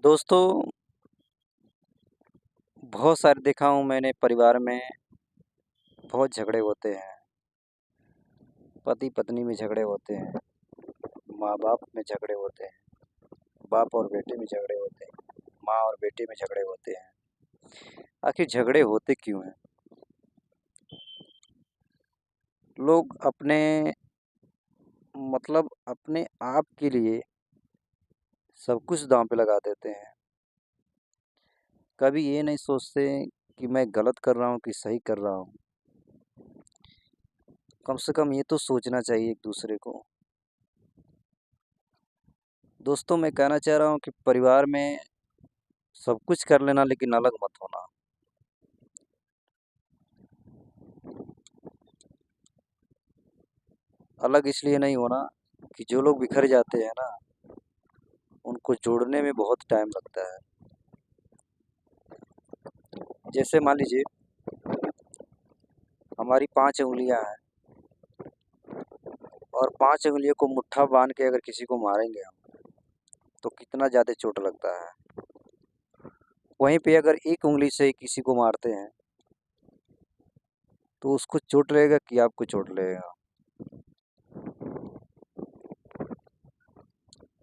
दोस्तों, बहुत सारे देखा हूँ मैंने परिवार में बहुत झगड़े होते हैं। पति पत्नी में झगड़े होते हैं, माँ बाप में झगड़े होते हैं, बाप और बेटे में झगड़े होते हैं, माँ और बेटे में झगड़े होते हैं। आखिर झगड़े होते क्यों हैं? लोग अपने अपने आप के लिए सब कुछ दांव पे लगा देते हैं। कभी ये नहीं सोचते कि मैं गलत कर रहा हूँ कि सही कर रहा हूँ। कम से कम ये तो सोचना चाहिए एक दूसरे को। दोस्तों, मैं कहना चाह रहा हूँ कि परिवार में सब कुछ कर लेना लेकिन अलग मत होना। अलग इसलिए नहीं होना कि जो लोग बिखर जाते हैं ना, उनको जोड़ने में बहुत टाइम लगता है। जैसे मान लीजिए हमारी 5 उँगलियाँ हैं और 5 उँगलियों को मुट्ठा बाँध के अगर किसी को मारेंगे हम, तो कितना ज़्यादा चोट लगता है। वहीं पे अगर एक उँगली से किसी को मारते हैं, तो उसको चोट लगेगा कि आपको चोट लगेगा?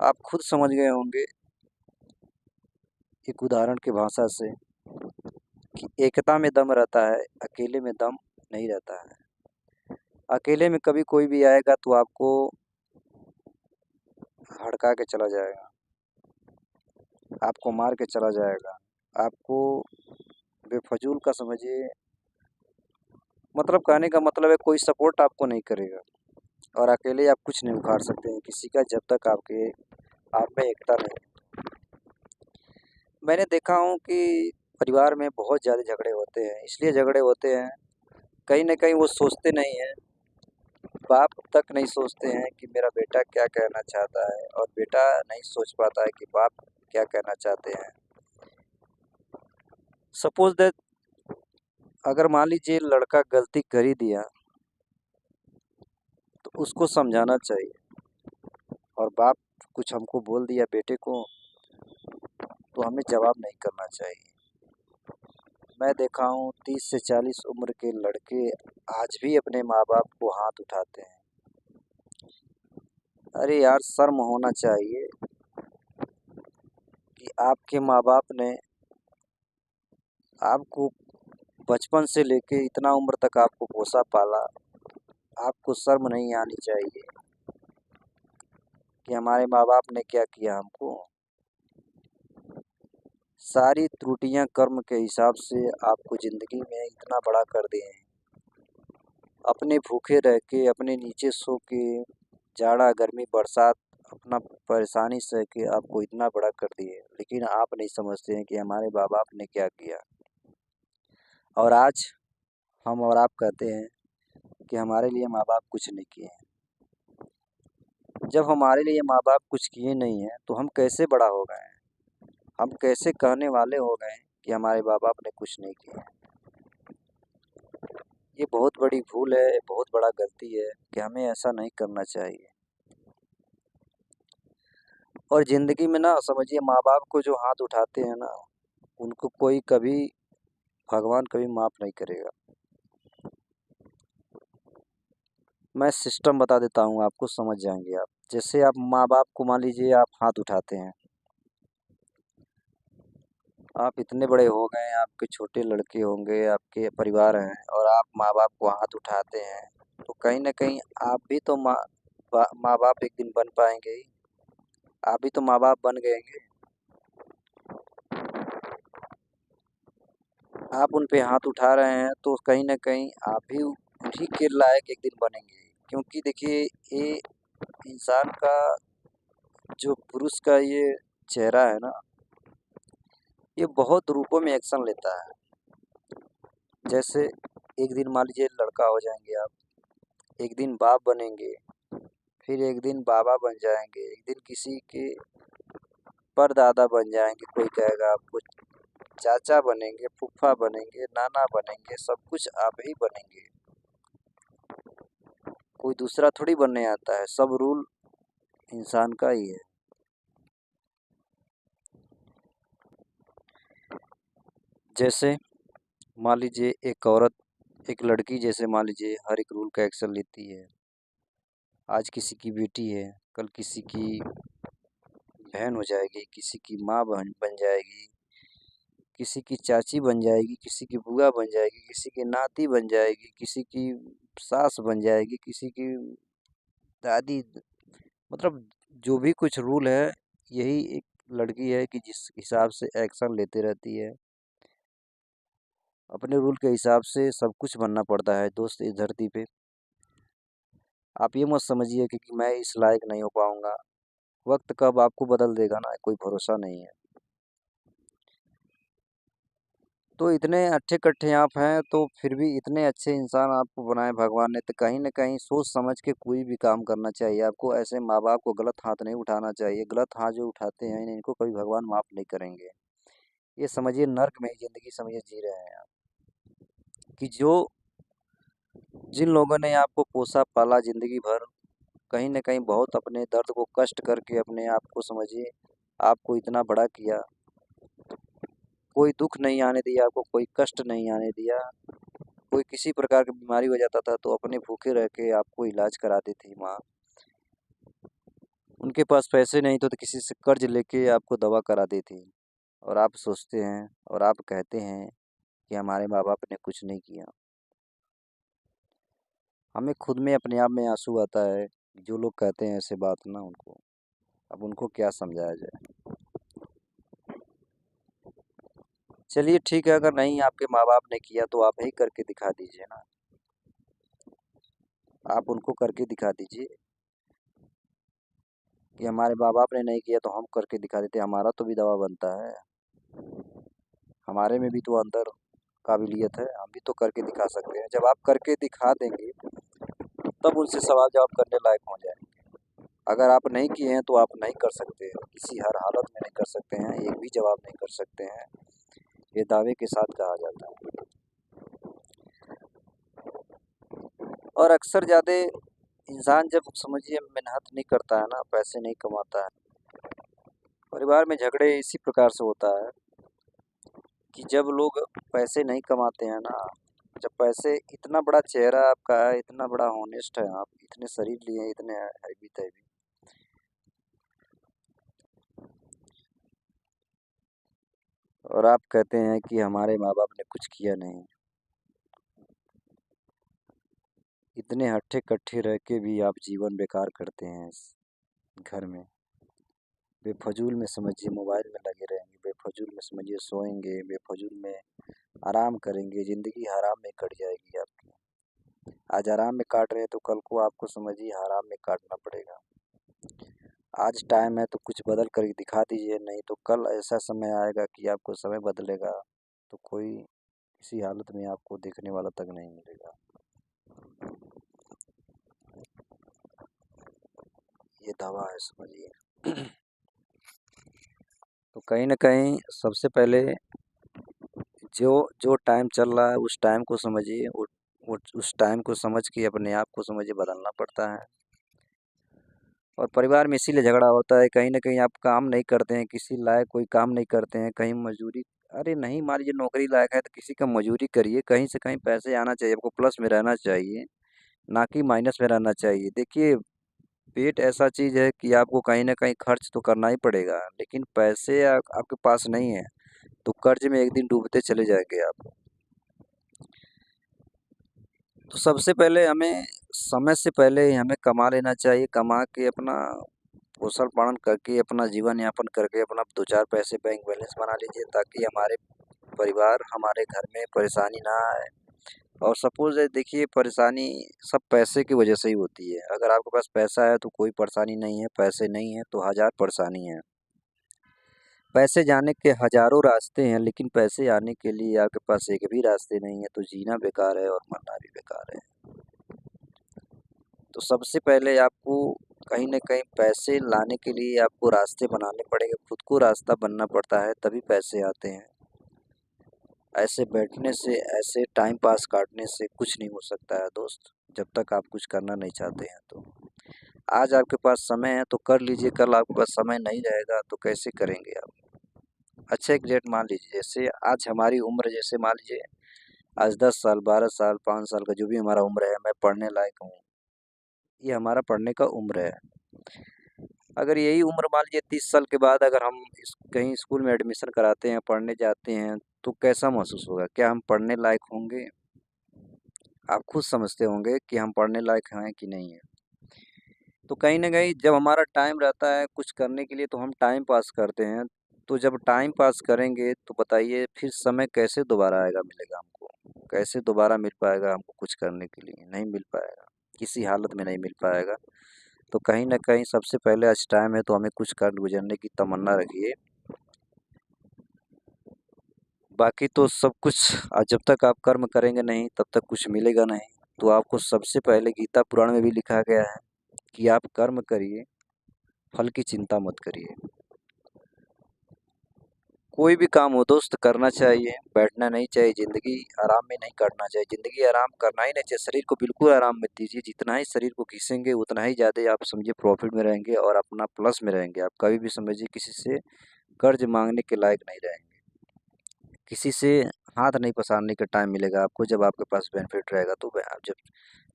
आप खुद समझ गए होंगे एक उदाहरण की भाषा से कि एकता में दम रहता है, अकेले में दम नहीं रहता है। अकेले में कभी कोई भी आएगा तो आपको हड़का के चला जाएगा, आपको मार के चला जाएगा, आपको बेफजूल का समझिए, मतलब कहने का मतलब है कोई सपोर्ट आपको नहीं करेगा। और अकेले आप कुछ नहीं उखाड़ सकते हैं किसी का, जब तक आप में एकता नहीं। मैंने देखा हूँ कि परिवार में बहुत ज़्यादा झगड़े होते हैं, इसलिए झगड़े होते हैं, कहीं न कहीं वो सोचते नहीं हैं, बाप तक नहीं सोचते हैं कि मेरा बेटा क्या कहना चाहता है, और बेटा नहीं सोच पाता है कि बाप क्या कहना चाहते हैं। सपोज़ दैट अगर मान लीजिए लड़का गलती कर ही दिया, तो उसको समझाना चाहिए। और बाप कुछ हमको बोल दिया बेटे को, तो हमें जवाब नहीं करना चाहिए। मैं देखा हूँ 30 से 40 उम्र के लड़के आज भी अपने माँ-बाप को हाथ उठाते हैं। अरे यार, शर्म होना चाहिए कि आपके माँ-बाप ने आपको बचपन से लेके इतना उम्र तक आपको पोसा-पाला। आपको शर्म नहीं आनी चाहिए कि हमारे माँ-बाप ने क्या किया हमको। सारी त्रुटियाँ कर्म के हिसाब से आपको ज़िंदगी में इतना बड़ा कर दिए हैं। अपने भूखे रह के, अपने नीचे सो के, जाड़ा, गर्मी, बरसात अपना परेशानी सह के आपको इतना बड़ा कर दिए। लेकिन आप नहीं समझते हैं कि हमारे माँ-बाप ने क्या किया। और आज हम और आप कहते हैं कि हमारे लिए माँ-बाप कुछ नहीं किए हैं। जब हमारे लिए माँ-बाप कुछ किए नहीं हैं, तो हम कैसे बड़ा हो गए हैं? हम कैसे कहने वाले हो गए हैं कि हमारे माँ-बाप ने कुछ नहीं किया? ये बहुत बड़ी भूल है, बहुत बड़ा गलती है कि हमें ऐसा नहीं करना चाहिए। और ज़िंदगी में ना समझिए माँ-बाप को जो हाथ उठाते हैं ना, उनको कोई कभी भगवान कभी माफ़ नहीं करेगा। मैं सिस्टम बता देता हूँ आपको, समझ जाएँगे आप। जैसे आप माँ-बाप को मान लीजिए आप हाथ उठाते हैं, आप इतने बड़े हो गए हैं, आपके छोटे लड़के होंगे, आपके परिवार हैं और आप माँ-बाप को हाथ उठाते हैं, तो कहीं न कहीं आप भी तो माँ-बाप एक दिन बन पाएँगे ही। आप भी तो माँ-बाप बन गएँगे। आप उन पे हाथ उठा रहे हैं तो कहीं न कहीं आप भी उन्हीं के लायक एक दिन बनेंगे। क्योंकि देखिए ये इंसान का जो पुरुष का ये चेहरा है ना, ये बहुत रूपों में एक्शन लेता है। जैसे एक दिन मान लीजिए लड़का हो जाएँगे आप, एक दिन बाप बनेंगे, फिर एक दिन बाबा बन जाएँगे, एक दिन किसी के परदादा बन जाएँगे, कोई कहेगा आपको चाचा बनेंगे, फूफा बनेंगे, नाना बनेंगे, सब कुछ आप ही बनेंगे। कोई दूसरा थोड़ी बनने आता है, सब रूल इंसान का ही है। जैसे मान लीजिए एक औरत, एक लड़की जैसे मान लीजिए हर एक रूल का एक्शन लेती है। आज किसी की बेटी है, कल किसी की बहन हो जाएगी, किसी की माँ बहन बन जाएगी, किसी की चाची बन जाएगी, किसी की बुआ बन जाएगी, किसी की नाती बन जाएगी, किसी की सास बन जाएगी, किसी की दादी। मतलब जो भी कुछ रूल है, यही एक लड़की है कि जिस हिसाब से एक्शन लेते रहती है। अपने रूल के हिसाब से सब कुछ बनना पड़ता है दोस्त इस धरती पे। आप ये मत समझिए कि मैं इस लायक नहीं हो पाऊंगा। वक्त कब आपको बदल देगा ना, कोई भरोसा नहीं है। तो इतने अच्छे कट्ठे आप हैं, तो फिर भी इतने अच्छे इंसान आपको बनाए भगवान ने, तो कहीं ना कहीं सोच समझ के कोई भी काम करना चाहिए आपको। ऐसे माँ बाप को गलत हाथ नहीं उठाना चाहिए। गलत हाथ जो उठाते हैं इनको कभी भगवान माफ नहीं करेंगे। ये समझिए नर्क में ही जिंदगी समझिए जी रहे हैं आप। कि जो जिन लोगों ने आपको पोसा पाला जिंदगी भर, कहीं न कहीं बहुत अपने दर्द को कष्ट करके अपने आप को समझिए आपको इतना बड़ा किया। कोई दुःख नहीं आने दिया आपको, कोई कष्ट नहीं आने दिया। कोई किसी प्रकार की बीमारी हो जाता था तो अपने भूखे रह के आपको इलाज कराती थी माँ। उनके पास पैसे नहीं तो किसी से कर्ज लेके आपको दवा कराती थी। और आप सोचते हैं और आप कहते हैं कि हमारे माँ-बाप ने कुछ नहीं किया। हमें खुद में अपने आप में आँसू आता है। जो लोग कहते हैं ऐसे बात ना उनको, अब उनको क्या समझाया जाए। चलिए ठीक है, अगर नहीं आपके माँ-बाप ने किया तो आप ही करके दिखा दीजिए ना। आप उनको करके दिखा दीजिए कि हमारे माँ-बाप ने नहीं किया तो हम करके दिखा देते, हमारा तो भी दवा बनता है। हमारे में भी तो अंदर काबिलियत है, हम भी तो करके दिखा सकते हैं। जब आप करके दिखा देंगे, तब उनसे सवाल जवाब करने लायक हो जाएँगे। अगर आप नहीं किए हैं तो आप नहीं कर सकते हैं, किसी हर हालत में नहीं कर सकते हैं, एक भी जवाब नहीं कर सकते हैं। ये दावे के साथ कहा जाता है। और अक्सर ज़्यादा इंसान जब समझिए मेहनत नहीं करता है ना, पैसे नहीं कमाता है, परिवार में झगड़े इसी प्रकार से होता है कि जब लोग पैसे नहीं कमाते हैं ना, जब पैसे, इतना बड़ा चेहरा आपका है, इतना बड़ा हॉनेस्ट है आप, इतने शरीर लिए, इतने हैवी-तैवी, और आप कहते हैं कि हमारे माँ-बाप ने कुछ किया नहीं। इतने हट्ठे-कट्ठे रह के भी आप जीवन बेकार करते हैं इस घर में। बेफ़िज़ूल में समझिए मोबाइल में लगे रहेंगे, बेफ़िज़ूल में समझिए सोएँगे, बेफ़िज़ूल में आराम करेंगे, ज़िंदगी हराम में कट जाएगी आपकी। आज आराम में काट रहे हैं तो कल को आपको समझिए हराम में काटना पड़ेगा। आज टाइम है तो कुछ बदल कर दिखा दीजिए, नहीं तो कल ऐसा समय आएगा कि आपको समय बदलेगा तो कोई किसी हालत में आपको देखने वाला तक नहीं मिलेगा। ये दवा है समझिए। तो कहीं न कहीं सबसे पहले जो जो टाइम चल रहा है उस टाइम को समझिए, उस टाइम को समझ के अपने आप को समझिए बदलना पड़ता है। और परिवार में इसीलिए झगड़ा होता है, कहीं न कहीं आप काम नहीं करते हैं, किसी लायक कोई काम नहीं करते हैं, कहीं मज़दूरी, अरे नहीं, मान लीजिए नौकरी लायक है तो किसी का मज़दूरी करिए, कहीं से कहीं पैसे आना चाहिए, आपको प्लस में रहना चाहिए, ना कि माइनस में रहना चाहिए। देखिए, पेट ऐसा चीज़ है कि आपको कहीं न कहीं खर्च तो करना ही पड़ेगा, लेकिन पैसे आपके पास नहीं है, तो कर्ज़ में एक दिन डूबते चले जाएँगे आप। तो सबसे पहले हमें समय से पहले ही हमें कमा लेना चाहिए, कमा के अपना पोषण-पालन करके, अपना जीवन यापन करके, अपना 2-4 पैसे बैंक बैलेंस बना लीजिए ताकि हमारे परिवार, हमारे घर में परेशानी ना आए। और सपोज़ देखिए, परेशानी सब पैसे की वजह से ही होती है। अगर आपके पास पैसा है तो कोई परेशानी नहीं है, पैसे नहीं है तो हज़ार परेशानी है। पैसे जाने के हज़ारों रास्ते हैं, लेकिन पैसे आने के लिए आपके पास एक भी रास्ते नहीं है, तो जीना बेकार है और मरना भी बेकार है। तो सबसे पहले आपको कहीं न कहीं पैसे लाने के लिए आपको रास्ते बनाने पड़ेंगे, खुद को रास्ता बनना पड़ता है, तभी पैसे आते हैं। ऐसे बैठने से, ऐसे टाइम पास काटने से कुछ नहीं हो सकता है दोस्त, जब तक आप कुछ करना नहीं चाहते हैं तो। आज आपके पास समय है तो कर लीजिए, कल आपके पास समय नहीं रहेगा तो कैसे करेंगे आप? अच्छा एक डेट मान लीजिए, जैसे आज हमारी उम्र, जैसे मान लीजिए आज 10 साल, 12 साल, 5 साल का जो भी हमारा उम्र है, मैं पढ़ने लायक हूँ, ये हमारा पढ़ने का उम्र है। अगर यही उम्र मान लीजिए 30 साल के बाद अगर हम कहीं स्कूल में एडमिशन कराते हैं, पढ़ने जाते हैं, तो कैसा महसूस होगा? क्या हम पढ़ने लायक होंगे? आप खुद समझते होंगे कि हम पढ़ने लायक हैं कि नहीं है। तो कहीं न कहीं जब हमारा टाइम रहता है कुछ करने के लिए, तो हम टाइम पास करते हैं। तो जब टाइम पास करेंगे तो बताइए फिर समय कैसे दोबारा आएगा, मिलेगा हमको? कैसे दोबारा मिल पाएगा हमको कुछ करने के लिए? नहीं मिल पाएगा, किसी हालत में नहीं मिल पाएगा। तो कहीं न कहीं सबसे पहले आज टाइम है तो हमें कुछ कर गुज़रने की तमन्ना रखिए। बाकी तो सब कुछ जब तक आप कर्म करेंगे नहीं तब तक कुछ मिलेगा नहीं। तो आपको सबसे पहले गीता पुराण में भी लिखा गया है कि आप कर्म करिए, फल की चिंता मत करिए। कोई भी काम हो दोस्त करना चाहिए, बैठना नहीं चाहिए, ज़िंदगी आराम में नहीं काटना चाहिए, ज़िंदगी आराम करना ही नहीं चाहिए, शरीर को बिल्कुल आराम मत दीजिए, जितना ही शरीर को घिसेंगे उतना ही ज़्यादा आप समझिए प्रॉफ़िट में रहेंगे और अपना प्लस में रहेंगे। आप कभी भी समझिए किसी से कर्ज़ माँगने के लायक नहीं रहेंगे। किसी से हाथ नहीं पसारने का टाइम मिलेगा आपको, जब आपके पास बेनिफिट रहेगा, तो जब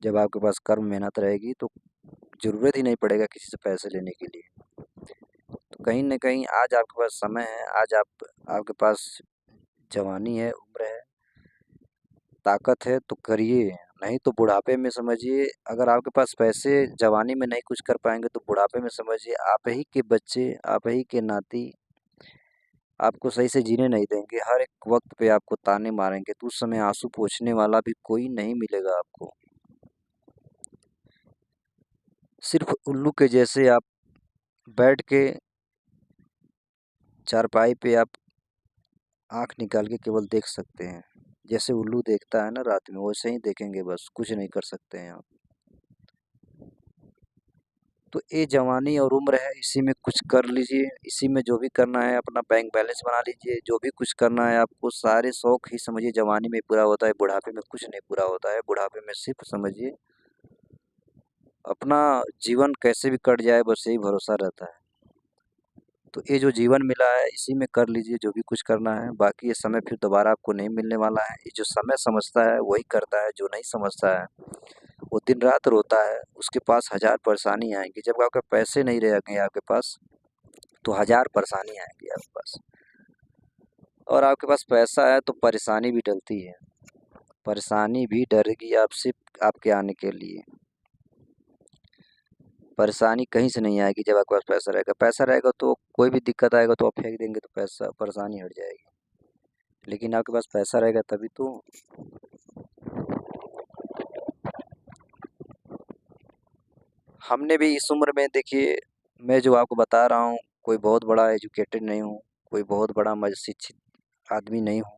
जब आपके पास कर्म मेहनत रहेगी तो ज़रूरत ही नहीं पड़ेगा किसी से पैसे लेने के लिए। तो कहीं न कहीं आज आपके पास समय है, आज आपके पास जवानी है, उम्र है, ताकत है तो करिए, नहीं तो बुढ़ापे में समझिए अगर आपके पास पैसे जवानी में नहीं कुछ कर पाएँगे तो बुढ़ापे में समझिए आप ही के बच्चे, आप ही के नाती आपको सही से जीने नहीं देंगे, हर एक वक़्त पे आपको ताने मारेंगे, तो उस समय आँसू पोंछने वाला भी कोई नहीं मिलेगा आपको। सिर्फ़ उल्लू के जैसे आप बैठ के चारपाई पे आप आँख निकाल के केवल देख सकते हैं। जैसे उल्लू देखता है ना रात में, वैसे ही देखेंगे बस, कुछ नहीं कर सकते हैं आप। तो ये जवानी और उम्र है, इसी में कुछ कर लीजिए, इसी में जो भी करना है अपना बैंक बैलेंस बना लीजिए, जो भी कुछ करना है आपको सारे शौक ही समझिए जवानी में पूरा होता है, बुढ़ापे में कुछ नहीं पूरा होता है। बुढ़ापे में सिर्फ़ समझिए अपना जीवन कैसे भी कट जाए बस यही भरोसा रहता है। तो ये जो जीवन मिला है इसी में कर लीजिए जो भी कुछ करना है, बाकी ये समय फिर दोबारा आपको नहीं मिलने वाला है। ये जो समय समझता है वही करता है, जो नहीं समझता है वो दिन-रात रोता है, उसके पास हज़ार परेशानी आएँगी। जब आपके पैसे नहीं रहेंगे आपके पास, तो हज़ार परेशानी आएँगी आपके पास। और आपके पास पैसा है तो परेशानी भी टलती है, परेशानी भी डरेगी आपसे आपके आने के लिए। परेशानी कहीं से नहीं आएगी जब आपके पास पैसा रहेगा। पैसा रहेगा तो कोई भी दिक्कत आएगा तो आप फेंक देंगे तो पैसा परेशानी हट जाएगी। लेकिन आपके पास पैसा रहेगा तभी तो। हमने भी इस उम्र में देखिए, मैं जो आपको बता रहा हूँ, कोई बहुत बड़ा एजुकेटेड नहीं हूँ, कोई बहुत बड़ा मैं शिक्षित आदमी नहीं हूँ।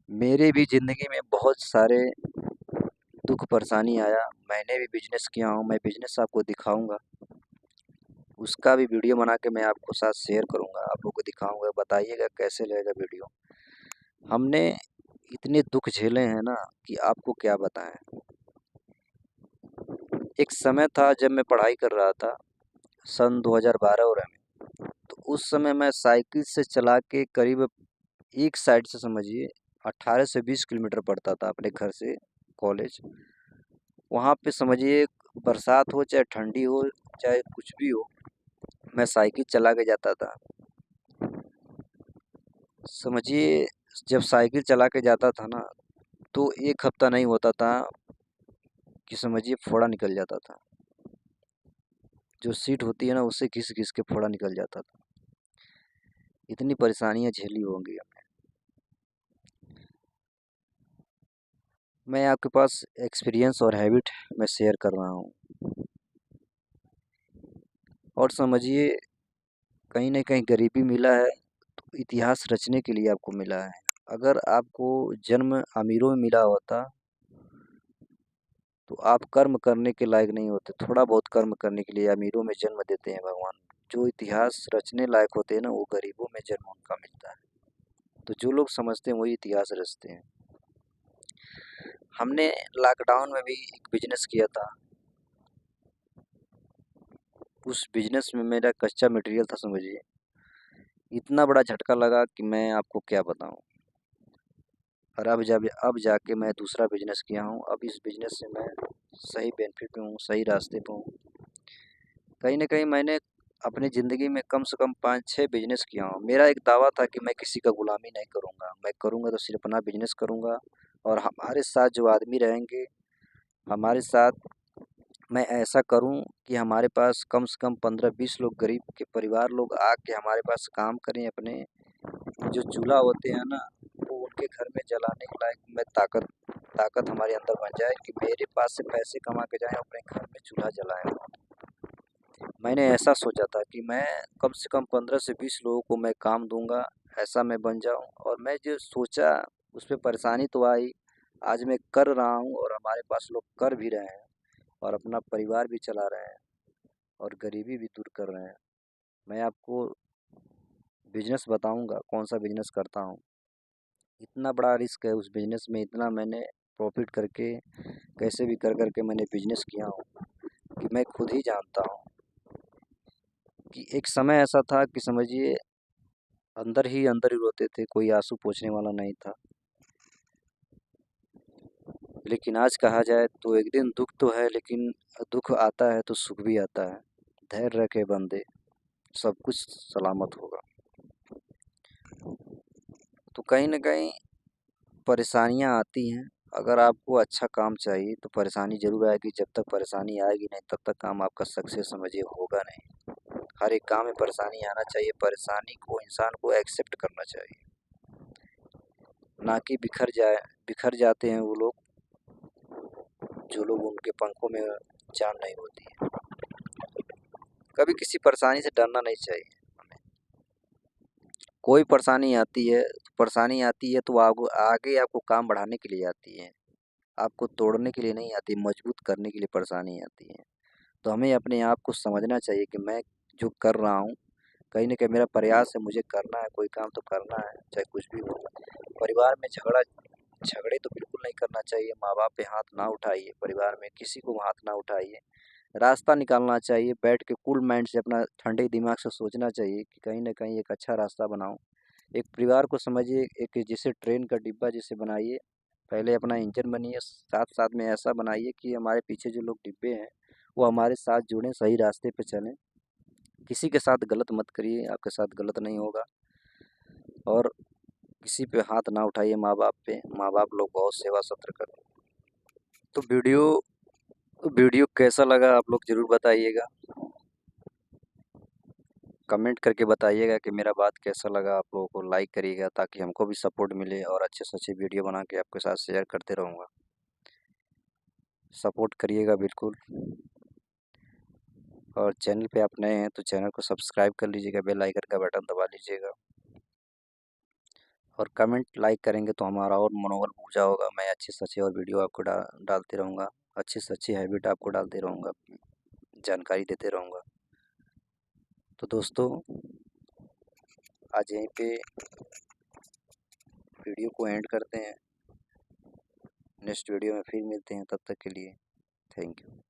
मेरे भी ज़िंदगी में बहुत सारे दुःख परेशानी आया, मैंने भी बिज़नेस किया हूँ, मैं बिज़नेस आपको दिखाऊँगा। उसका भी वीडियो बना के मैं आपको साथ शेयर करूँगा, आप लोगों को दिखाऊँगा, बताइएगा कैसे रहेगा वीडियो। हमने इतने दुःख झेले हैं ना कि आपको क्या बताएँ। एक समय था जब मैं पढ़ाई कर रहा था, सन 2012-13 में, तो उस समय मैं साइकिल से चला के करीब एक साइड से समझिए 18 से 20 किलोमीटर पड़ता था अपने घर से कॉलेज। वहाँ पे समझिए बरसात हो चाहे ठंडी हो, चाहे कुछ भी हो, मैं साइकिल चला के जाता था। समझिए जब साइकिल चला के जाता था ना, तो 1 हफ्ता नहीं होता था कि समझिए फोड़ा निकल जाता था। जो सीट होती है ना उससे घिस-घिस के फोड़ा निकल जाता था। इतनी परेशानियाँ झेली होंगी हमने। मैं आपके पास एक्सपीरियंस और हैबिट मैं शेयर कर रहा हूँ। और समझिए कहीं न कहीं गरीबी मिला है, तो इतिहास रचने के लिए आपको मिला है। अगर आपको जन्म अमीरों में मिला होता, तो आप कर्म करने के लायक नहीं होते। थोड़ा बहुत कर्म करने के लिए अमीरों में जन्म देते हैं भगवान। जो इतिहास रचने लायक होते हैं ना, वो गरीबों में जन्म उनका मिलता है। तो जो लोग समझते हैं वही इतिहास रचते हैं। हमने लॉकडाउन में भी एक बिज़नेस किया था। उस बिज़नेस में मेरा कच्चा मटेरियल था समझिए। इतना बड़ा झटका लगा कि मैं आपको क्या बताऊँ। और अब जाके मैं दूसरा बिज़नेस किया हूँ। अब इस बिज़नेस से मैं सही बेनिफिट में हूँ, सही रास्ते पे हूँ। कहीं न कहीं मैंने अपनी ज़िंदगी में कम से कम 5-6 बिज़नेस किया हूँ। मेरा एक दावा था कि मैं किसी का गुलामी नहीं करूँगा। मैं करूँगा तो सिर्फ़ अपना बिज़नेस करूँगा और हमारे साथ जो आदमी रहेंगे, हमारे साथ मैं ऐसा करूँ कि हमारे पास कम से कम 15-20 लोग गरीब के परिवार लोग आके हमारे पास काम करें। अपने जो चूल्हा होते हैं ना, वो उनके घर में जलाने के लायक मैं ताकत ताकत हमारे अंदर बन जाए कि मेरे पास से पैसे कमा के जाएँ, अपने घर में चूल्हा जलाएँ। मैंने ऐसा सोचा था कि मैं कम से कम 15 से 20 लोगों को मैं काम दूँगा, ऐसा मैं बन जाऊँ। और मैं जो सोचा उस पे परेशानी तो आई, आज मैं कर रहा हूँ और हमारे पास लोग कर भी रहे हैं और अपना परिवार भी चला रहे हैं और गरीबी भी दूर कर रहे हैं। मैं आपको बिज़नेस बताऊँगा, कौन-सा बिज़नेस करता हूँ। इतना बड़ा रिस्क है उस बिज़नेस में, इतना मैंने प्रॉफ़िट करके कैसे भी कर के मैंने बिज़नेस किया हूँ कि मैं खुद ही जानता हूँ कि एक समय ऐसा था कि समझिए अंदर ही रोते थे, कोई आँसू पोंछने वाला नहीं था। लेकिन आज कहा जाए तो एक दिन दुःख तो है, लेकिन दुःख आता है तो सुख भी आता है। धैर्य रखे बंदे, सब कुछ सलामत होगा। तो कहीं न कहीं परेशानियाँ आती हैं। अगर आपको अच्छा काम चाहिए तो परेशानी ज़रूर आएगी, जब तक परेशानी आएगी नहीं तब तक काम आपका सक्सेस समझिए होगा नहीं। हर एक काम में परेशानी आना चाहिए, परेशानी को इंसान को एक्सेप्ट करना चाहिए, ना कि बिखर जाते हैं वो लोग, जो लोग उनके पंखों में जान नहीं होती है। कभी किसी परेशानी से डरना नहीं चाहिए हमें। कोई परेशानी आती है तो आगे आपको काम बढ़ाने के लिए आती है, आपको तोड़ने के लिए नहीं आती, मजबूत करने के लिए परेशानी आती है। तो हमें अपने आप को समझना चाहिए कि मैं जो कर रहा हूँ, कहीं न कहीं मेरा प्रयास है, मुझे करना है, कोई काम तो करना है, चाहे कुछ भी हो। परिवार में झगड़े तो बिल्कुल नहीं करना चाहिए, माँ-बाप पे हाथ ना उठाइए, परिवार में किसी को हाथ ना उठाइए। रास्ता निकालना चाहिए, बैठ के कूल माइंड से अपना ठंडे दिमाग से सोचना चाहिए कि कहीं न कहीं एक अच्छा रास्ता बनाऊँ। एक परिवार को समझिए, एक जैसे ट्रेन का डिब्बा जैसे बनाइए, पहले अपना इंजन बनिए, साथ-साथ में ऐसा बनाइए कि हमारे पीछे जो लोग डिब्बे हैं, वो हमारे साथ जुड़ें, सही रास्ते पे चलें। किसी के साथ गलत मत करिए, आपके साथ गलत नहीं होगा। और किसी पे हाथ ना उठाइए, माँ-बाप पे, माँ-बाप लोग बहुत सेवा सत्र करते हैं। तो वीडियो कैसा लगा आप लोग ज़रूर बताइएगा। कमेंट करके बताइएगा कि मेरा बात कैसा लगा, आप लोगों को लाइक करिएगा ताकि हमको भी सपोर्ट मिले और अच्छे से अच्छे वीडियो बना के आपके साथ शेयर करते रहूँगा। सपोर्ट करिएगा बिल्कुल। और चैनल पे आप नए हैं तो चैनल को सब्सक्राइब कर लीजिएगा, बेल आइकन का बटन दबा लीजिएगा। और कमेंट लाइक करेंगे तो हमारा और मनोबल ऊँचा होगा। मैं अच्छे से अच्छे और वीडियो आपको डालते रहूँगा। अच्छी से अच्छी हैबिट आपको डालते रहूँगा, जानकारी देते रहूँगा। तो दोस्तों, आज यहीं पे वीडियो को एंड करते हैं। नेक्स्ट वीडियो में फिर मिलते हैं, तब तक के लिए थैंक यू।